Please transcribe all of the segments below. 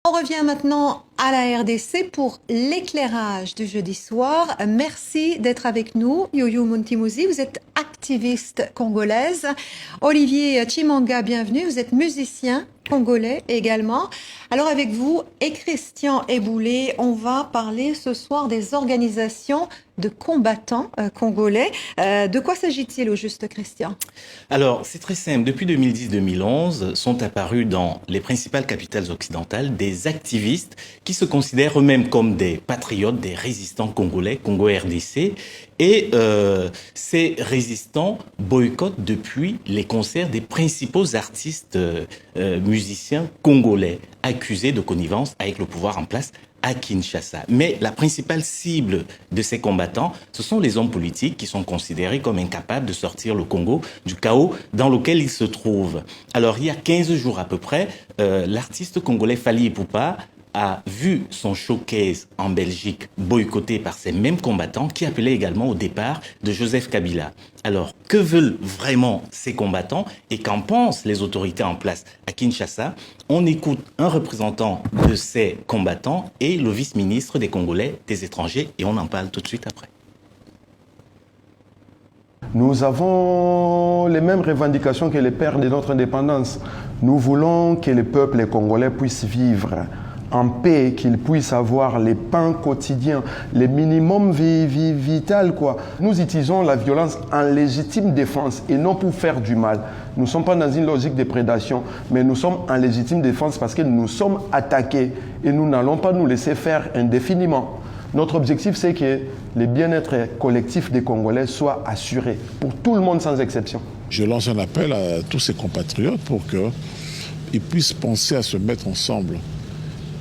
On revient maintenant à la RDC pour l'éclairage du jeudi soir. Merci d'être avec nous. Yoyo Montimouzi, vous êtes activiste congolaise. Olivier Chimanga, bienvenue. Vous êtes musicien congolais également. Alors avec vous et Christian Eboulé, on va parler ce soir des organisations de combattants congolais. De quoi s'agit-il au juste, Christian? Alors, c'est très simple. Depuis 2010-2011, sont apparus dans les principales capitales occidentales des activistes qui se considèrent eux-mêmes comme des patriotes, des résistants congolais, Congo-RDC. Et ces résistants boycottent depuis les concerts des principaux artistes musiciens congolais accusés de connivence avec le pouvoir en place à Kinshasa. Mais la principale cible de ces combattants, ce sont les hommes politiques qui sont considérés comme incapables de sortir le Congo du chaos dans lequel il se trouve. Alors, il y a 15 jours à peu près, l'artiste congolais Fally Ipupa a vu son showcase en Belgique boycotté par ces mêmes combattants qui appelaient également au départ de Joseph Kabila. Alors, que veulent vraiment ces combattants et qu'en pensent les autorités en place à Kinshasa? On écoute un représentant de ces combattants et le vice-ministre des Congolais des étrangers et on en parle tout de suite après. Nous avons les mêmes revendications que les pères de notre indépendance. Nous voulons que les peuples congolais puissent vivre en paix, qu'ils puissent avoir les pains quotidiens, les minimums vital, quoi. Nous utilisons la violence en légitime défense et non pour faire du mal. Nous ne sommes pas dans une logique de prédation, mais nous sommes en légitime défense parce que nous sommes attaqués et nous n'allons pas nous laisser faire indéfiniment. Notre objectif, c'est que le bien-être collectif des Congolais soit assuré pour tout le monde sans exception. Je lance un appel à tous ces compatriotes pour qu'ils puissent penser à se mettre ensemble,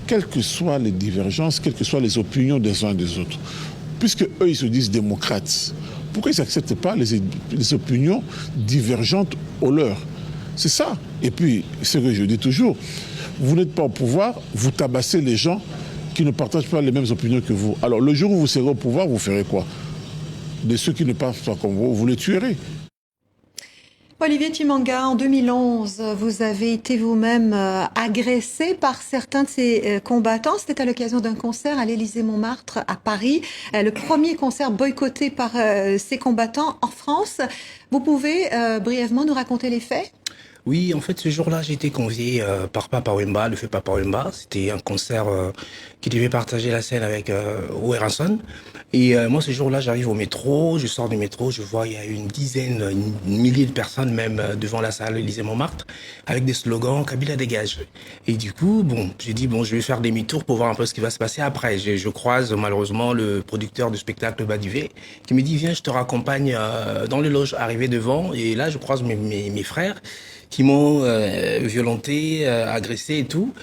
quelles que soient les divergences, quelles que soient les opinions des uns et des autres. Puisque eux, ils se disent démocrates, pourquoi ils n'acceptent pas les opinions divergentes aux leurs? C'est ça. Et puis, ce que je dis toujours, vous n'êtes pas au pouvoir, vous tabassez les gens qui ne partagent pas les mêmes opinions que vous. Alors, le jour où vous serez au pouvoir, vous ferez quoi? De ceux qui ne pensent pas comme vous les tuerez. Olivier Chimanga, en 2011, vous avez été vous-même agressé par certains de ces combattants. C'était à l'occasion d'un concert à l'Élysée-Montmartre à Paris, le premier concert boycotté par ces combattants en France. Vous pouvez brièvement nous raconter les faits ? Oui, en fait, ce jour-là, j'ai été convié par Papa Wemba, le feu Papa Wemba. C'était un concert qui devait partager la scène avec Oweranson. Et moi, ce jour-là, j'arrive au métro, je sors du métro, je vois il y a une dizaine, une millier de personnes même devant la salle Élysée-Montmartre avec des slogans « Kabila dégage ». Et du coup, j'ai dit, je vais faire demi-tour pour voir un peu ce qui va se passer après. Je croise malheureusement le producteur du spectacle Badivé qui me dit « Viens, je te raccompagne dans les loges, arrivé devant ». Et là, je croise mes frères qui m'ont violenté, agressé et tout.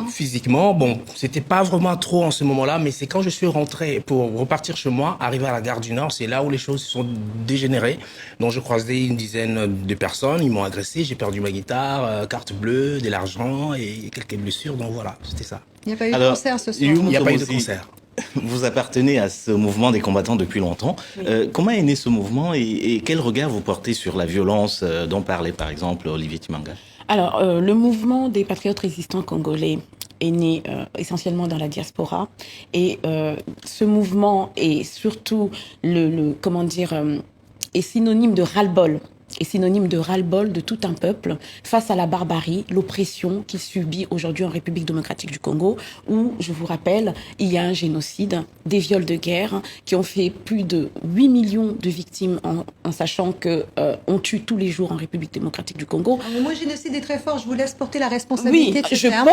Physiquement, c'était pas vraiment trop en ce moment-là, mais c'est quand je suis rentré pour repartir chez moi, arrivé à la gare du Nord, c'est là où les choses se sont dégénérées. Donc je croisais une dizaine de personnes, ils m'ont agressé, j'ai perdu ma guitare, carte bleue, de l'argent et quelques blessures, donc voilà, c'était ça. Il n'y a pas eu de concert ce soir. Il n'y a pas eu de concert. Vous appartenez à ce mouvement des combattants depuis longtemps. Oui. Comment est né ce mouvement et quel regard vous portez sur la violence dont parlait par exemple Olivier Chimanga? Alors, le mouvement des patriotes résistants congolais est né essentiellement dans la diaspora et ce mouvement est surtout est synonyme de ras-le-bol. Est synonyme de ras-le-bol de tout un peuple face à la barbarie, l'oppression qu'il subit aujourd'hui en République démocratique du Congo, où, je vous rappelle, il y a un génocide, des viols de guerre qui ont fait plus de 8 millions de victimes en sachant qu'on tue tous les jours en République démocratique du Congo. Le mot génocide est très fort, je vous laisse porter la responsabilité de ce terme.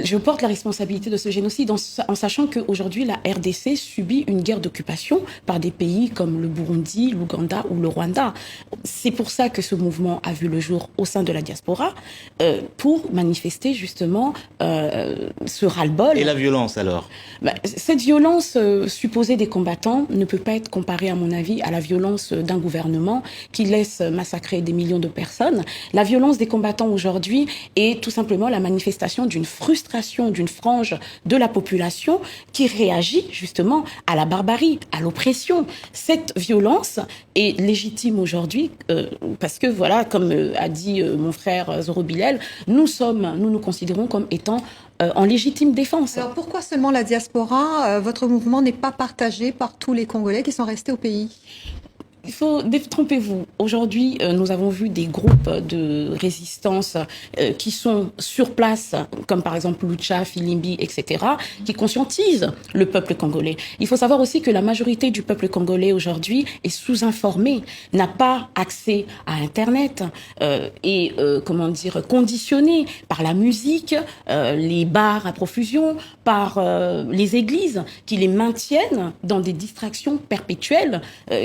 Je porte la responsabilité de ce génocide en sachant qu'aujourd'hui la RDC subit une guerre d'occupation par des pays comme le Burundi, l'Ouganda ou le Rwanda. C'est pour ça que ce mouvement a vu le jour au sein de la diaspora pour manifester justement ce ras-le-bol. Et la violence alors? Cette violence supposée des combattants ne peut pas être comparée à mon avis à la violence d'un gouvernement qui laisse massacrer des millions de personnes. La violence des combattants aujourd'hui est tout simplement la manifestation d'une frustration d'une frange de la population qui réagit justement à la barbarie, à l'oppression. Cette violence est légitime aujourd'hui parce que voilà, comme a dit mon frère Zoro Bilel, nous nous considérons comme étant en légitime défense. Alors pourquoi seulement la diaspora? Votre mouvement n'est pas partagé par tous les Congolais qui sont restés au pays? Il faut détrompez-vous. Aujourd'hui, nous avons vu des groupes de résistance qui sont sur place, comme par exemple Lucha, Filimbi, etc., qui conscientisent le peuple congolais. Il faut savoir aussi que la majorité du peuple congolais aujourd'hui est sous-informé, n'a pas accès à Internet et conditionné par la musique, les bars à profusion, par les églises qui les maintiennent dans des distractions perpétuelles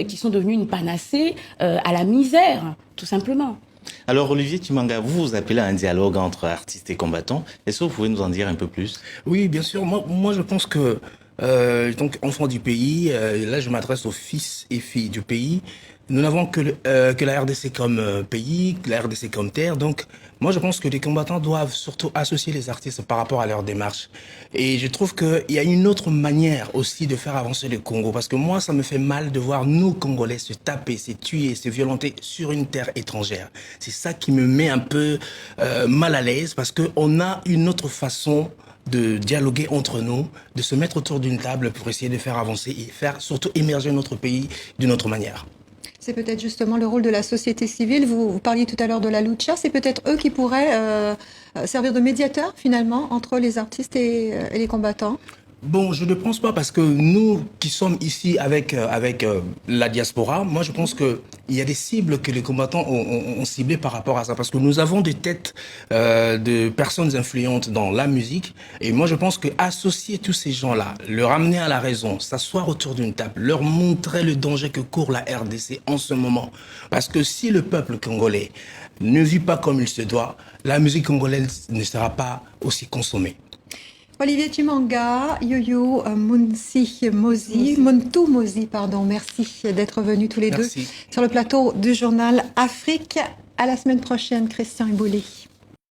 qui sont devenues une panacée à la misère, tout simplement. Alors Olivier Chimanga, vous vous appelez à un dialogue entre artistes et combattants. Est-ce que vous pouvez nous en dire un peu plus? Oui, bien sûr. Moi, je pense que, donc, enfant du pays, là, je m'adresse aux fils et filles du pays. Nous n'avons que la RDC comme pays, la RDC comme terre. Donc, moi, je pense que les combattants doivent surtout associer les artistes par rapport à leur démarche. Et je trouve qu'il y a une autre manière aussi de faire avancer le Congo. Parce que moi, ça me fait mal de voir nous, Congolais, se taper, se tuer, se violenter sur une terre étrangère. C'est ça qui me met un peu mal à l'aise parce qu'on a une autre façon de dialoguer entre nous, de se mettre autour d'une table pour essayer de faire avancer et faire surtout émerger notre pays d'une autre manière. C'est peut-être justement le rôle de la société civile. Vous parliez tout à l'heure de la lucha. C'est peut-être eux qui pourraient servir de médiateurs finalement entre les artistes et les combattants. Bon, je ne pense pas parce que nous qui sommes ici avec la diaspora, moi je pense que il y a des cibles que les combattants ont ciblées par rapport à ça parce que nous avons des têtes de personnes influentes dans la musique et moi je pense que associer tous ces gens-là, leur amener à la raison, s'asseoir autour d'une table, leur montrer le danger que court la RDC en ce moment parce que si le peuple congolais ne vit pas comme il se doit, la musique congolaise ne sera pas aussi consommée. Olivier Chimanga, Yoyo Montou Mozi, pardon, merci d'être venus tous les deux sur le plateau du journal Afrique. À la semaine prochaine, Christian Iboulé.